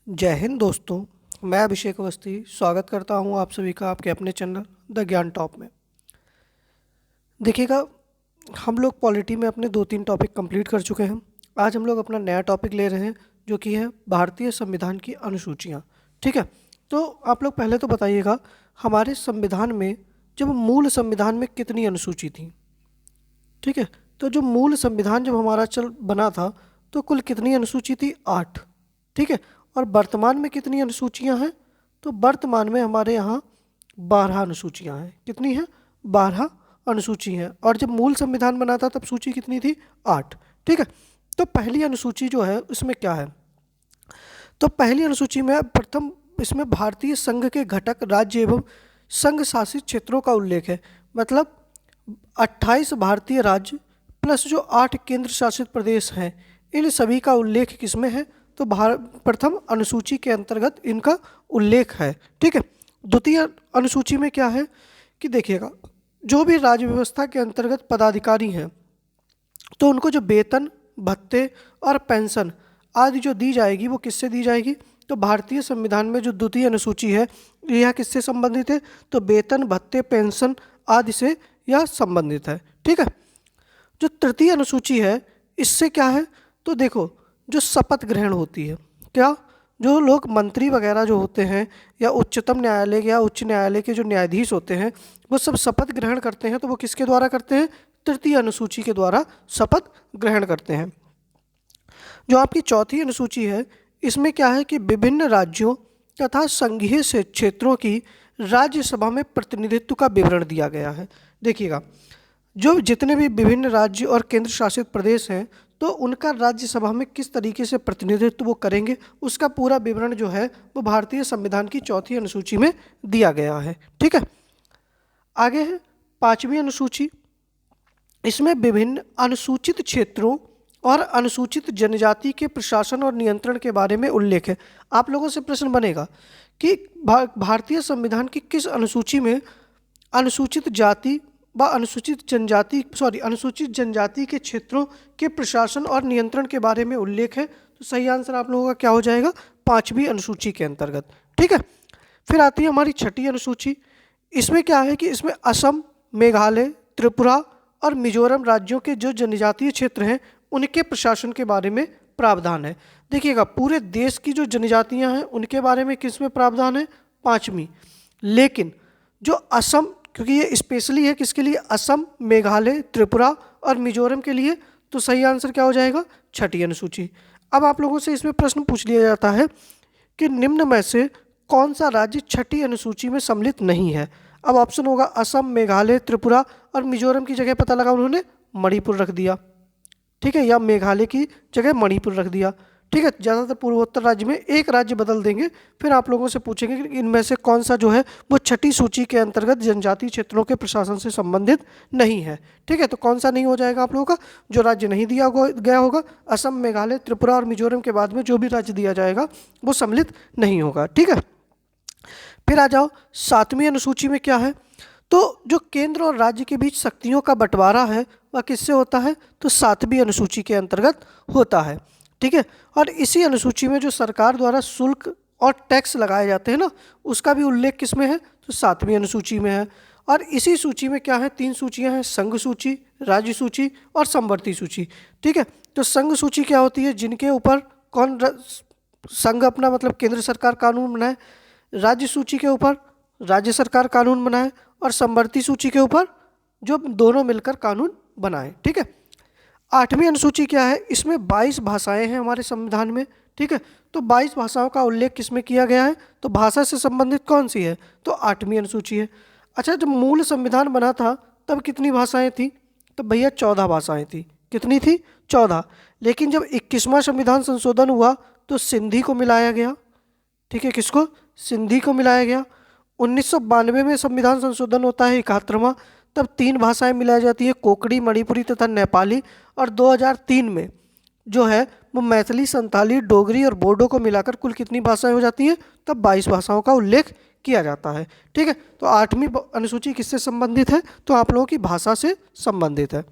जय हिंद दोस्तों। मैं अभिषेक अवस्थी स्वागत करता हूं आप सभी का आपके अपने चैनल द ज्ञान टॉप में। देखिएगा, हम लोग पॉलिटी में अपने 2-3 टॉपिक कंप्लीट कर चुके हैं। आज हम लोग अपना नया टॉपिक ले रहे हैं जो कि है भारतीय संविधान की अनुसूचियाँ। ठीक है, तो आप लोग पहले तो बताइएगा, हमारे संविधान में जब मूल संविधान में कितनी अनुसूची थी। ठीक है, तो जो मूल संविधान जब हमारा चल बना था तो कुल कितनी अनुसूची थी? 8। ठीक है, और वर्तमान में कितनी अनुसूचियां हैं? तो वर्तमान में हमारे यहाँ 12 अनुसूचियां हैं। कितनी हैं? 12 अनुसूची हैं। और जब मूल संविधान बना था तब सूची कितनी थी? 8। ठीक है, तो पहली अनुसूची जो है उसमें क्या है? तो पहली अनुसूची में प्रथम इसमें भारतीय संघ के घटक राज्य एवं संघ शासित क्षेत्रों का उल्लेख है। मतलब 28 भारतीय राज्य प्लस जो 8 केंद्र शासित प्रदेश हैं, इन सभी का उल्लेख किसमें है? तो प्रथम अनुसूची के अंतर्गत इनका उल्लेख है। ठीक है, द्वितीय अनुसूची में क्या है कि देखिएगा, जो भी राज्य व्यवस्था के अंतर्गत पदाधिकारी हैं तो उनको जो वेतन, भत्ते और पेंशन आदि जो दी जाएगी वो किससे दी जाएगी? तो भारतीय संविधान में जो द्वितीय अनुसूची है यह किससे संबंधित है? तो वेतन, भत्ते, पेंशन आदि से यह संबंधित है। ठीक है, जो तृतीय अनुसूची है इससे क्या है? तो देखो, जो शपथ ग्रहण होती है, क्या जो लोग मंत्री वगैरह जो होते हैं या उच्चतम न्यायालय या उच्च न्यायालय के जो न्यायाधीश होते हैं वो सब शपथ ग्रहण करते हैं, तो वो किसके द्वारा करते हैं? तृतीय अनुसूची के द्वारा शपथ ग्रहण करते हैं। जो आपकी चौथी अनुसूची है इसमें क्या है कि विभिन्न राज्यों तथा संघीय से क्षेत्रों की राज्यसभा में प्रतिनिधित्व का विवरण दिया गया है। देखिएगा, जो जितने भी विभिन्न राज्य और केंद्र शासित प्रदेश हैं तो उनका राज्यसभा में किस तरीके से प्रतिनिधित्व वो करेंगे उसका पूरा विवरण जो है वो भारतीय संविधान की चौथी अनुसूची में दिया गया है। ठीक है, आगे है पांचवी अनुसूची। इसमें विभिन्न अनुसूचित क्षेत्रों और अनुसूचित जनजाति के प्रशासन और नियंत्रण के बारे में उल्लेख है। आप लोगों से प्रश्न बनेगा कि भारतीय संविधान की किस अनुसूची में अनुसूचित जाति व अनुसूचित जनजाति के क्षेत्रों के प्रशासन और नियंत्रण के बारे में उल्लेख है? तो सही आंसर आप लोगों का क्या हो जाएगा? पांचवी अनुसूची के अंतर्गत। ठीक है, फिर आती है हमारी छठी अनुसूची। इसमें क्या है कि इसमें असम, मेघालय, त्रिपुरा और मिजोरम राज्यों के जो जनजातीय क्षेत्र हैं उनके प्रशासन के बारे में प्रावधान है। देखिएगा, पूरे देश की जो जनजातियां हैं उनके बारे में किस में प्रावधान है? पांचवी। लेकिन जो असम, क्योंकि ये स्पेशली है किसके लिए? असम, मेघालय, त्रिपुरा और मिजोरम के लिए, तो सही आंसर क्या हो जाएगा? छठी अनुसूची। अब आप लोगों से इसमें प्रश्न पूछ लिया जाता है कि निम्न में से कौन सा राज्य छठी अनुसूची में सम्मिलित नहीं है? अब ऑप्शन होगा असम, मेघालय, त्रिपुरा और मिजोरम की जगह पता लगा उन्होंने मणिपुर रख दिया। ठीक है, या मेघालय की जगह मणिपुर रख दिया। ठीक है, ज़्यादातर पूर्वोत्तर राज्य में एक राज्य बदल देंगे। फिर आप लोगों से पूछेंगे कि इनमें से कौन सा जो है वो छठी सूची के अंतर्गत जनजातीय क्षेत्रों के प्रशासन से संबंधित नहीं है। ठीक है, तो कौन सा नहीं हो जाएगा आप लोगों का? जो राज्य नहीं दिया गया होगा, असम, मेघालय, त्रिपुरा और मिजोरम के बाद में जो भी राज्य दिया जाएगा वो सम्मिलित नहीं होगा। ठीक है, फिर आ जाओ सातवीं अनुसूची में क्या है? तो जो केंद्र और राज्य के बीच शक्तियों का बंटवारा है वह किससे होता है? तो सातवीं अनुसूची के अंतर्गत होता है। ठीक है, और इसी अनुसूची में जो सरकार द्वारा शुल्क और टैक्स लगाए जाते हैं ना, उसका भी उल्लेख किस में है? तो सातवीं अनुसूची में है। और इसी सूची में क्या है? 3 सूचियां हैं, संघ सूची, राज्य सूची और समवर्ती सूची। ठीक है, तो संघ सूची क्या होती है? जिनके ऊपर संघ अपना मतलब केंद्र सरकार कानून बनाए, राज्य सूची के ऊपर राज्य सरकार कानून बनाए और समवर्ती सूची के ऊपर जो दोनों मिलकर कानून बनाए। ठीक है, आठवीं अनुसूची क्या है? इसमें 22 भाषाएं हैं हमारे संविधान में। ठीक है, तो 22 भाषाओं का उल्लेख किसमें किया गया है? तो भाषा से संबंधित कौन सी है? तो आठवीं अनुसूची है। अच्छा, जब मूल संविधान बना था तब कितनी भाषाएं थी? तो भैया 14 भाषाएं थी। कितनी थी? 14। लेकिन जब 21वां संविधान संशोधन हुआ तो सिंधी को मिलाया गया। ठीक है, किसको? सिंधी को मिलाया गया। 1992 में संविधान संशोधन होता है 71वां, तब 3 भाषाएं मिलाई जाती है, कोंकणी, मणिपुरी तथा नेपाली। और 2003 में जो है वो मैथिली, संताली, डोगरी और बोडो को मिलाकर कुल कितनी भाषाएं हो जाती हैं? तब 22 भाषाओं का उल्लेख किया जाता है। ठीक है, तो आठवीं अनुसूची किससे संबंधित है? तो आप लोगों की भाषा से संबंधित है।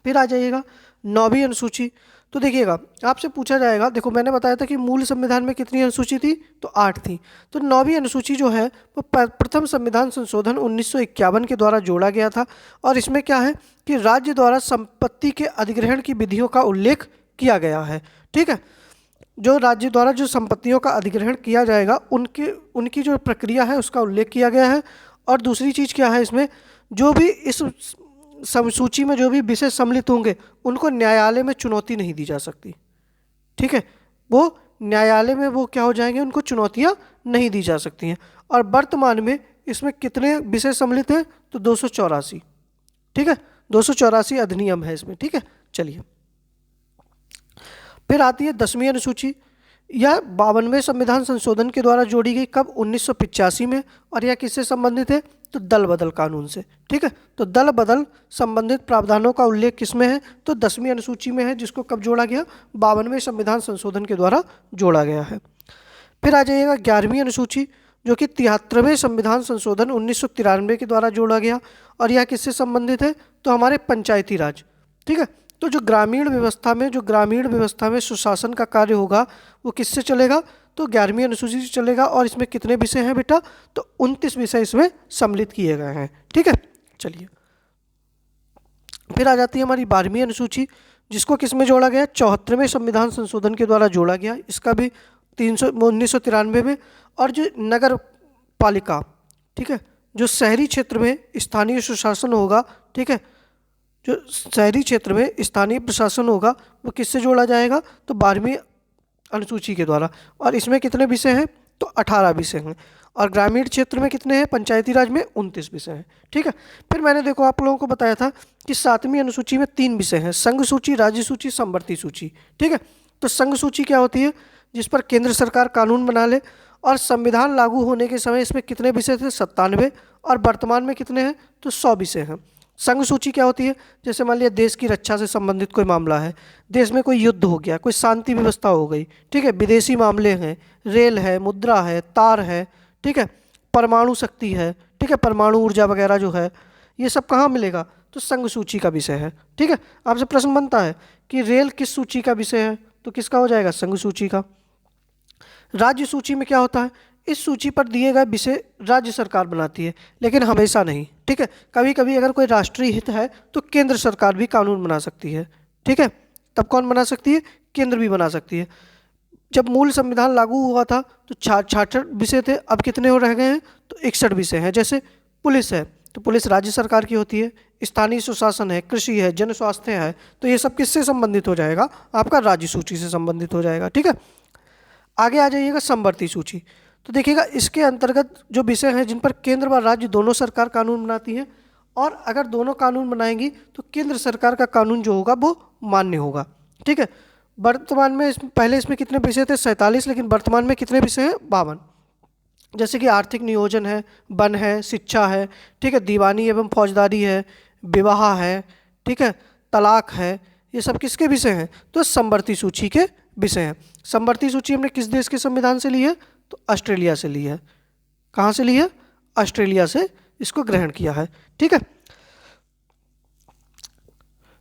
फिर आ जाइएगा 9वीं अनुसूची। तो देखिएगा, आपसे पूछा जाएगा, देखो मैंने बताया था कि मूल संविधान में कितनी अनुसूची थी, तो 8 थी। तो 9वीं अनुसूची जो है वो प्रथम संविधान संशोधन 1951 के द्वारा जोड़ा गया था। और इसमें क्या है कि राज्य द्वारा संपत्ति के अधिग्रहण की विधियों का उल्लेख किया गया है। ठीक है, जो राज्य द्वारा जो संपत्तियों का अधिग्रहण किया जाएगा उनकी जो प्रक्रिया है उसका उल्लेख किया गया है। और दूसरी चीज़ क्या है, इसमें जो भी इस सूची में जो भी विषय सम्मिलित होंगे उनको न्यायालय में चुनौती नहीं दी जा सकती। ठीक है, वो न्यायालय में वो क्या हो जाएंगे, उनको चुनौतियां नहीं दी जा सकती हैं। और वर्तमान में इसमें कितने विषय सम्मिलित हैं, तो 284। ठीक है, 284 अधिनियम है इसमें। ठीक है, चलिए फिर आती है 10वीं अनुसूची। यह 52वें संविधान संशोधन के द्वारा जोड़ी गई, कब, 1985 में। और यह किससे संबंधित है, तो दल बदल कानून से। ठीक है, तो दल बदल संबंधित प्रावधानों का उल्लेख किसमें है, तो 10वीं अनुसूची में है, जिसको कब जोड़ा गया, 52वें संविधान संशोधन के द्वारा जोड़ा गया है। फिर आ जाइएगा 11वीं अनुसूची, जो कि 73वें संविधान संशोधन 1993 के द्वारा जोड़ा गया। और यह किससे संबंधित है, तो हमारे पंचायती राज। ठीक है, तो जो ग्रामीण व्यवस्था में सुशासन का कार्य होगा वो किससे चलेगा, तो 11वीं अनुसूची से चलेगा। और इसमें कितने विषय हैं बेटा, तो 29 विषय इसमें सम्मिलित किए गए हैं। ठीक है, चलिए फिर आ जाती है हमारी 12वीं अनुसूची, जिसको किस में जोड़ा गया, 74वें संविधान संशोधन के द्वारा जोड़ा गया। इसका भी 1993 में। और जो नगर पालिका, ठीक है, जो शहरी क्षेत्र में स्थानीय सुशासन होगा, ठीक है, जो शहरी क्षेत्र में स्थानीय प्रशासन होगा वो किससे जोड़ा जाएगा, तो 12वीं अनुसूची के द्वारा। और इसमें कितने विषय हैं, तो 18 विषय हैं। और ग्रामीण क्षेत्र में कितने हैं, पंचायती राज में 29 विषय हैं। ठीक है, फिर मैंने देखो आप लोगों को बताया था कि 7वीं अनुसूची में 3 विषय हैं, संघ सूची, राज्य सूची, समवर्ती सूची। ठीक है, तो संघ सूची क्या होती है, जिस पर केंद्र सरकार कानून बना ले। और संविधान लागू होने के समय इसमें कितने विषय थे, 97। और वर्तमान में कितने हैं, तो 100 विषय हैं। संघ सूची क्या होती है, जैसे मान लिया देश की रक्षा से संबंधित कोई मामला है, देश में कोई युद्ध हो गया, कोई शांति व्यवस्था हो गई, ठीक है, विदेशी मामले हैं, रेल है, मुद्रा है, तार है, ठीक है, परमाणु शक्ति है, ठीक है, परमाणु ऊर्जा वगैरह जो है, ये सब कहाँ मिलेगा, तो संघ सूची का विषय है। ठीक है, आपसे प्रश्न बनता है कि रेल किस सूची का विषय है, तो किसका हो जाएगा, संघ सूची का। राज्य सूची में क्या होता है, इस सूची पर दिए गए विषय राज्य सरकार बनाती है, लेकिन हमेशा नहीं। ठीक है, कभी कभी अगर कोई राष्ट्रीय हित है तो केंद्र सरकार भी कानून बना सकती है। ठीक है, तब कौन बना सकती है, केंद्र भी बना सकती है। जब मूल संविधान लागू हुआ था तो 66 विषय थे, अब कितने हो रह गए हैं, तो 61 विषय हैं। जैसे पुलिस है तो पुलिस राज्य सरकार की होती है, स्थानीय सुशासन है, कृषि है, जन स्वास्थ्य है, तो ये सब किससे संबंधित हो जाएगा, आपका राज्य सूची से संबंधित हो जाएगा। ठीक है, आगे आ जाइएगा समवर्ती सूची। तो देखिएगा इसके अंतर्गत जो विषय हैं जिन पर केंद्र व राज्य दोनों सरकार कानून बनाती है, और अगर दोनों कानून बनाएंगी तो केंद्र सरकार का कानून जो होगा वो मान्य होगा। ठीक है, वर्तमान में पहले इसमें कितने विषय थे, 47, लेकिन वर्तमान में कितने विषय हैं, 52। जैसे कि आर्थिक नियोजन है, वन है, शिक्षा है, ठीक है, दीवानी एवं फौजदारी है, विवाह है, ठीक है, तलाक है, ये सब किसके विषय हैं, तो समवर्ती सूची के विषय हैं। समवर्ती सूची हमने किस देश के संविधान से ली है, तो ऑस्ट्रेलिया से ली है। कहाँ से ली है, ऑस्ट्रेलिया से इसको ग्रहण किया है। ठीक है,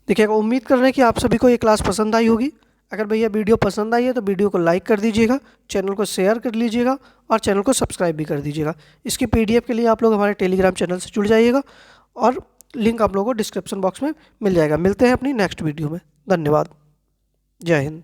देखिएगा, उम्मीद कर रहे हैं कि आप सभी को ये क्लास पसंद आई होगी। अगर भैया वीडियो पसंद आई है तो वीडियो को लाइक कर दीजिएगा, चैनल को शेयर कर लीजिएगा और चैनल को सब्सक्राइब भी कर दीजिएगा। इसकी PDF के लिए आप लोग हमारे टेलीग्राम चैनल से जुड़ जाइएगा और लिंक आप लोगों को डिस्क्रिप्शन बॉक्स में मिल जाएगा। मिलते हैं अपनी नेक्स्ट वीडियो में। धन्यवाद, जय हिंद।